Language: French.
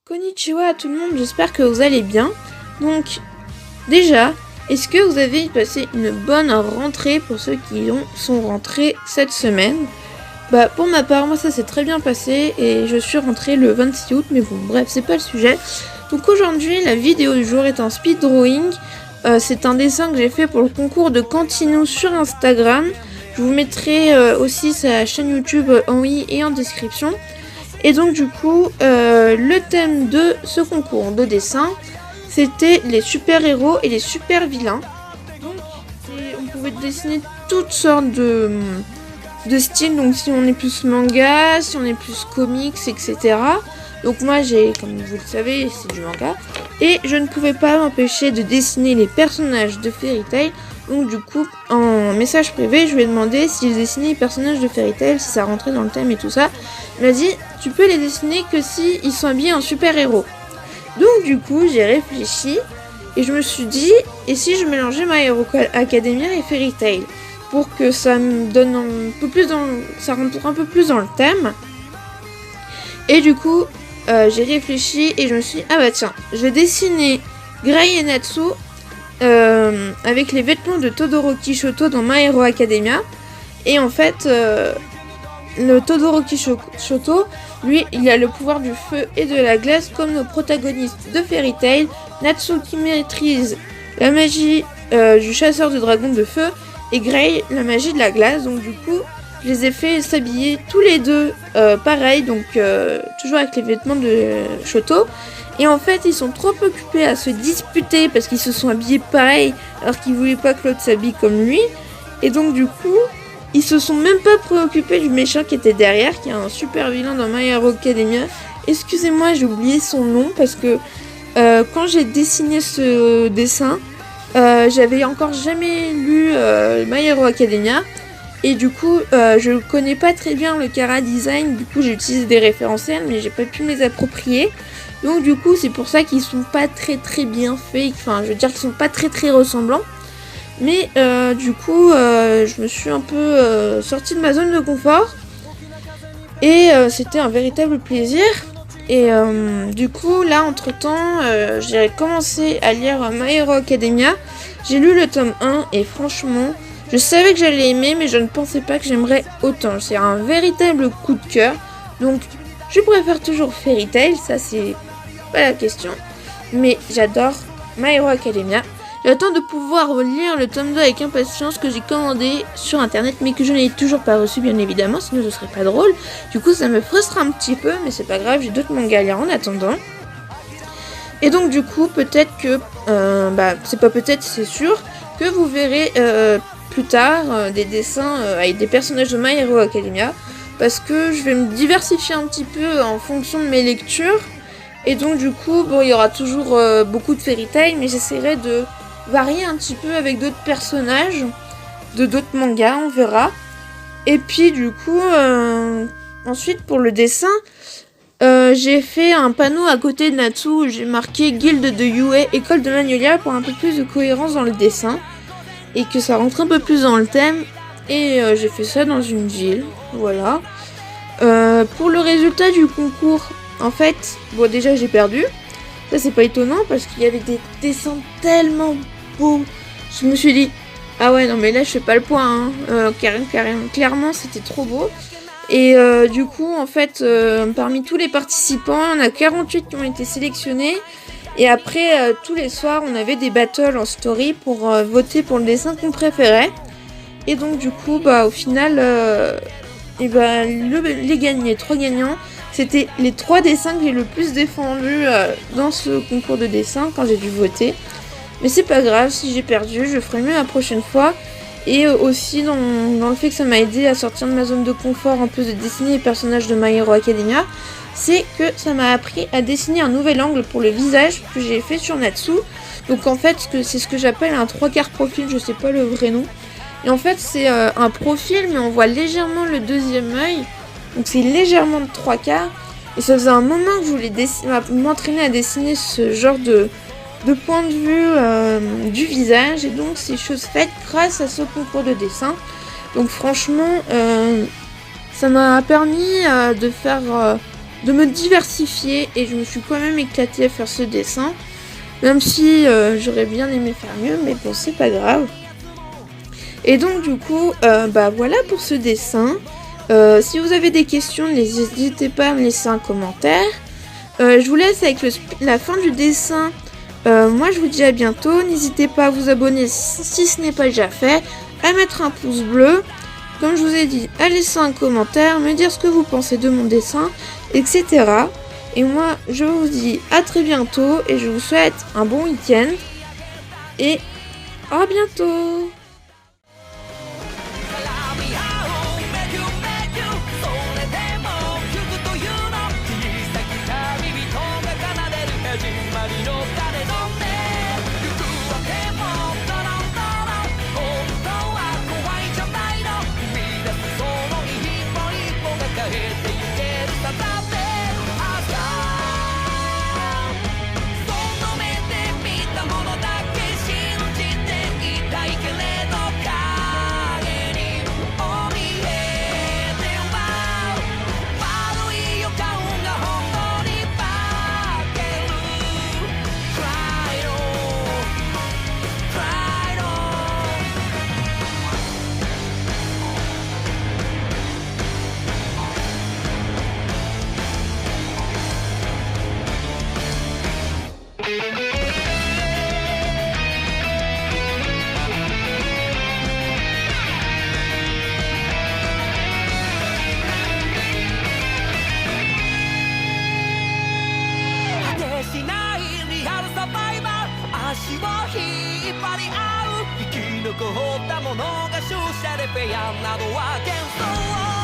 Konnichiwa à tout le monde, j'espère que vous allez bien. Donc, déjà, est-ce que vous avez passé une bonne rentrée pour ceux qui sont rentrés cette semaine? Pour ma part, moi ça s'est très bien passé et je suis rentrée le 26 août, mais bon, bref, c'est pas le sujet. Donc aujourd'hui, la vidéo du jour est un speed drawing. C'est un dessin que j'ai fait pour le concours de Cantino sur Instagram. Je vous mettrai aussi sa chaîne YouTube en i et en description. Et donc du coup, le thème de ce concours de dessin, c'était les super-héros et les super-vilains. Donc on pouvait dessiner toutes sortes de styles, donc si on est plus manga, si on est plus comics, etc. Donc moi comme vous le savez, c'est du manga. Et je ne pouvais pas m'empêcher de dessiner les personnages de Fairy Tail. Donc du coup, en message privé, je lui ai demandé si je dessinais les personnages de Fairy Tail, si ça rentrait dans le thème et tout ça. Il m'a dit, tu peux les dessiner que si ils sont habillés en super-héros. Donc du coup, j'ai réfléchi et je me suis dit, et si je mélangeais My Hero Academia et Fairy Tail, pour que ça me donne un peu plus ça rentre un peu plus dans le thème. Et du coup, j'ai réfléchi et je me suis dit, ah bah tiens, je vais dessiner Grey et Natsu avec les vêtements de Todoroki Shoto dans My Hero Academia. Et en fait, le Todoroki Shoto, lui, il a le pouvoir du feu et de la glace comme nos protagonistes de Fairy Tail. Natsu qui maîtrise la magie du chasseur de dragons de feu et Grey la magie de la glace. Donc du coup, je les ai fait s'habiller tous les deux pareil, donc toujours avec les vêtements de Shoto. Et en fait, ils sont trop occupés à se disputer parce qu'ils se sont habillés pareil alors qu'ils voulaient pas que l'autre s'habille comme lui. Et donc du coup, ils se sont même pas préoccupés du méchant qui était derrière, qui est un super vilain dans My Hero Academia. Excusez-moi, j'ai oublié son nom parce que quand j'ai dessiné ce dessin, j'avais encore jamais lu My Hero Academia. Et du coup, je connais pas très bien le chara design, du coup j'ai utilisé des référentiels, mais j'ai pas pu me les approprier. Donc du coup, c'est pour ça qu'ils sont pas très bien faits, enfin je veux dire qu'ils sont pas très ressemblants. Mais du coup, je me suis un peu sortie de ma zone de confort. Et c'était un véritable plaisir. Et du coup, là, entre-temps, j'ai commencé à lire My Hero Academia. J'ai lu le tome 1 et franchement, je savais que j'allais aimer, mais je ne pensais pas que j'aimerais autant. C'est un véritable coup de cœur. Donc, je préfère toujours Fairy Tail, ça c'est pas la question. Mais j'adore My Hero Academia. J'attends de pouvoir lire le tome 2 avec impatience que j'ai commandé sur internet mais que je n'ai toujours pas reçu bien évidemment, sinon ce serait pas drôle. Du coup ça me frustre un petit peu mais c'est pas grave, j'ai d'autres mangas à lire en attendant. Et donc du coup peut-être que, c'est pas peut-être, c'est sûr que vous verrez plus tard des dessins avec des personnages de My Hero Academia. Parce que je vais me diversifier un petit peu en fonction de mes lectures. Et donc du coup, il y aura toujours beaucoup de Fairy Tail, mais j'essaierai de varier un petit peu avec d'autres personnages, de d'autres mangas, on verra. Et puis du coup, ensuite pour le dessin, j'ai fait un panneau à côté de Natsu où j'ai marqué Guilde de Yue, école de Magnolia, pour un peu plus de cohérence dans le dessin. Et que ça rentre un peu plus dans le thème. Et j'ai fait ça dans une ville, voilà. Pour le résultat du concours, en fait, déjà j'ai perdu. Ça c'est pas étonnant parce qu'il y avait des dessins tellement beaux. Je me suis dit, ah ouais non mais là je fais pas le point, hein. Clairement c'était trop beau. Et du coup en fait, parmi tous les participants, on a 48 qui ont été sélectionnés. Et après, tous les soirs, on avait des battles en story pour voter pour le dessin qu'on préférait. Et donc du coup, au final, les 3 gagnants, c'était les 3 dessins que j'ai le plus défendus dans ce concours de dessin quand j'ai dû voter. Mais c'est pas grave, si j'ai perdu, je ferai mieux la prochaine fois. Et aussi dans le fait que ça m'a aidé à sortir de ma zone de confort, en plus de dessiner les personnages de My Hero Academia, c'est que ça m'a appris à dessiner un nouvel angle pour le visage que j'ai fait sur Natsu. Donc en fait, c'est ce que j'appelle un 3/4 profil, je sais pas le vrai nom. Et en fait, c'est un profil, mais on voit légèrement le deuxième œil. Donc c'est légèrement de 3/4. Et ça faisait un moment que je voulais m'entraîner à dessiner ce genre de point de vue du visage. Et donc c'est chose faite grâce à ce concours de dessin. Donc franchement, ça m'a permis de faire de me diversifier et je me suis quand même éclatée à faire ce dessin. Même si j'aurais bien aimé faire mieux, mais bon, c'est pas grave. Et donc du coup, voilà pour ce dessin. Si vous avez des questions, n'hésitez pas à me laisser un commentaire. Je vous laisse avec la fin du dessin. Moi je vous dis à bientôt. N'hésitez pas à vous abonner si ce n'est pas déjà fait, à mettre un pouce bleu, comme je vous ai dit, à laisser un commentaire, me dire ce que vous pensez de mon dessin, etc. Et moi je vous dis à très bientôt et je vous souhaite un bon week-end et à bientôt.足を引っ張り合う生き残った者が勝者でフェアなどは幻想